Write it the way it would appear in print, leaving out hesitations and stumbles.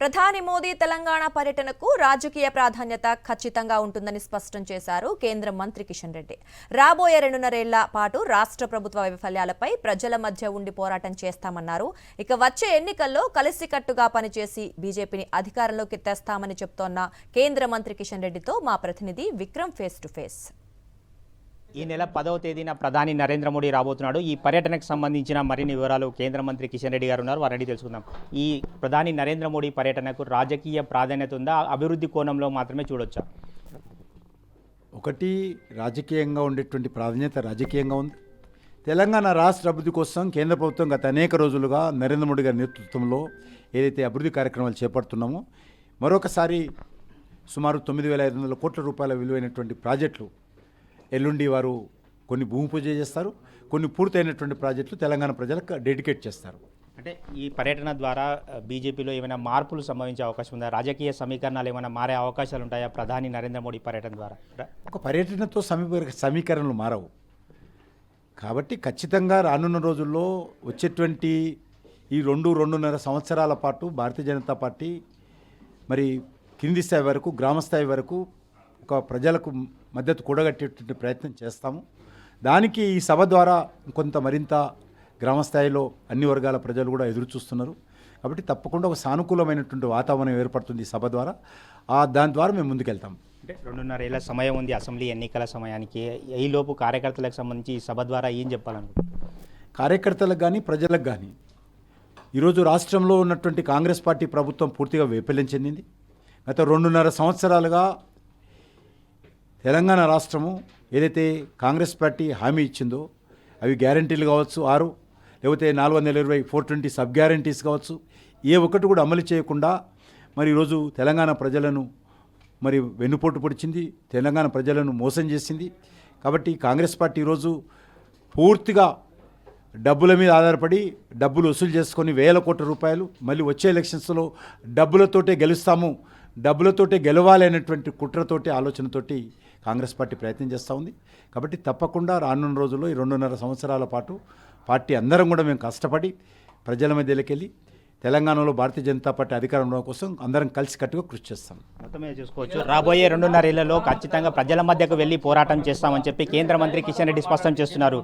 ప్రధాని మోదీ తెలంగాణ పర్యటనకు రాజకీయ ప్రాధాన్యత ఖచ్చితంగా ఉంటుందని స్పష్టం చేశారు కేంద్ర మంత్రి కిషన్ రెడ్డి. రాబోయే 2.5 ఏళ్ల పాటు రాష్ట్ర ప్రభుత్వ వైఫల్యాలపై ప్రజల మధ్య ఉండి పోరాటం చేస్తామన్నారు. ఇక వచ్చే ఎన్నికల్లో కలిసికట్టుగా పనిచేసి బీజేపీని అధికారంలోకి తెస్తామని చెప్తోన్న కేంద్ర మంత్రి కిషన్ రెడ్డితో మా ప్రతినిధి విక్రమ్ ఫేస్ టు ఫేస్. ఈ నెల 10వ తేదీన ప్రధాని నరేంద్ర మోడీ రాబోతున్నాడు. ఈ పర్యటనకు సంబంధించిన మరిన్ని వివరాలు కేంద్ర మంత్రి కిషన్ రెడ్డి గారు ఉన్నారు, వారిని తెలుసుకుందాం. ఈ ప్రధాని నరేంద్ర మోడీ పర్యటనకు రాజకీయ ప్రాధాన్యత ఉందా, అభివృద్ధి కోణంలో మాత్రమే చూడొచ్చా? ఒకటి, రాజకీయంగా ఉండేటువంటి ప్రాధాన్యత రాజకీయంగా ఉంది. తెలంగాణ రాష్ట్ర అభివృద్ధి కోసం కేంద్ర ప్రభుత్వం గత అనేక రోజులుగా నరేంద్ర మోడీ గారి నేతృత్వంలో ఏదైతే అభివృద్ధి కార్యక్రమాలు చేపడుతున్నామో, మరొకసారి సుమారు 9,500 కోట్ల రూపాయల విలువైనటువంటి ప్రాజెక్టులు ఎల్లుండి వారు కొన్ని భూమి పూజ చేస్తారు, కొన్ని పూర్తయినటువంటి ప్రాజెక్టులు తెలంగాణ ప్రజలకు డెడికేట్ చేస్తారు. అంటే ఈ పర్యటన ద్వారా బీజేపీలో ఏమైనా మార్పులు సంభవించే అవకాశం ఉందా? రాజకీయ సమీకరణాలు ఏమైనా మారే అవకాశాలు ఉంటాయా ప్రధాని నరేంద్ర మోడీ పర్యటన ద్వారా? ఒక పర్యటనతో సమీకరణలు మారవు కాబట్టి ఖచ్చితంగా రానున్న రోజుల్లో వచ్చేటువంటి ఈ 2-2.5 సంవత్సరాల పాటు భారతీయ జనతా పార్టీ మరి కింది స్థాయి వరకు, గ్రామ స్థాయి వరకు ఒక ప్రజలకు మద్దతు కూడగట్టేటువంటి ప్రయత్నం చేస్తాము. దానికి ఈ సభ ద్వారా కొంత మరింత గ్రామ స్థాయిలో అన్ని వర్గాల ప్రజలు కూడా ఎదురు చూస్తున్నారు. కాబట్టి తప్పకుండా ఒక సానుకూలమైనటువంటి వాతావరణం ఏర్పడుతుంది ఈ సభ ద్వారా. దాని ద్వారా మేము ముందుకెళ్తాం. అంటే 2.5 ఏళ్ల సమయం ఉంది అసెంబ్లీ ఎన్నికల సమయానికి. ఈలోపు కార్యకర్తలకు సంబంధించి ఈ సభ ద్వారా ఏం చెప్పాలనుకుంటున్నారు? కార్యకర్తలకు కానీ ప్రజలకు కానీ ఈరోజు రాష్ట్రంలో ఉన్నటువంటి కాంగ్రెస్ పార్టీ ప్రభుత్వం పూర్తిగా వైఫల్యం చెందింది. గత 2.5 సంవత్సరాలుగా తెలంగాణ రాష్ట్రము ఏదైతే కాంగ్రెస్ పార్టీ హామీ ఇచ్చిందో, అవి గ్యారంటీలు కావచ్చు 6, లేకపోతే 420, 420 సబ్ గ్యారంటీస్ కావచ్చు, ఏ ఒక్కటి కూడా అమలు చేయకుండా మరి ఈరోజు తెలంగాణ ప్రజలను మరి వెన్నుపోటు పొడిచింది, తెలంగాణ ప్రజలను మోసం చేసింది. కాబట్టి కాంగ్రెస్ పార్టీ ఈరోజు పూర్తిగా డబ్బుల మీద ఆధారపడి డబ్బులు వసూలు చేసుకొని 1,000 కోట్ల రూపాయలు మళ్ళీ వచ్చే ఎలక్షన్స్లో డబ్బులతోటే గెలుస్తాము, డబ్బులతోటే గెలవాలి అనేటువంటి కుట్రతోటి, ఆలోచనతోటి కాంగ్రెస్ పార్టీ ప్రయత్నం చేస్తూ ఉంది. కాబట్టి తప్పకుండా రానున్న రోజుల్లో ఈ 2.5 సంవత్సరాల పాటు పార్టీ అందరం కూడా మేము కష్టపడి ప్రజల మధ్యలోకి వెళ్ళి తెలంగాణలో భారతీయ జనతా పార్టీ అధికారంలో కోసం అందరం కలిసికట్టుగా కృషి చేస్తాం. మొత్తమే చూసుకోవచ్చు, రాబోయే 2.5 ఏళ్లలో ఖచ్చితంగా ప్రజల మధ్యకు వెళ్ళి పోరాటం చేస్తామని చెప్పి కేంద్ర మంత్రి కిషన్ రెడ్డి స్పష్టం చేస్తున్నారు.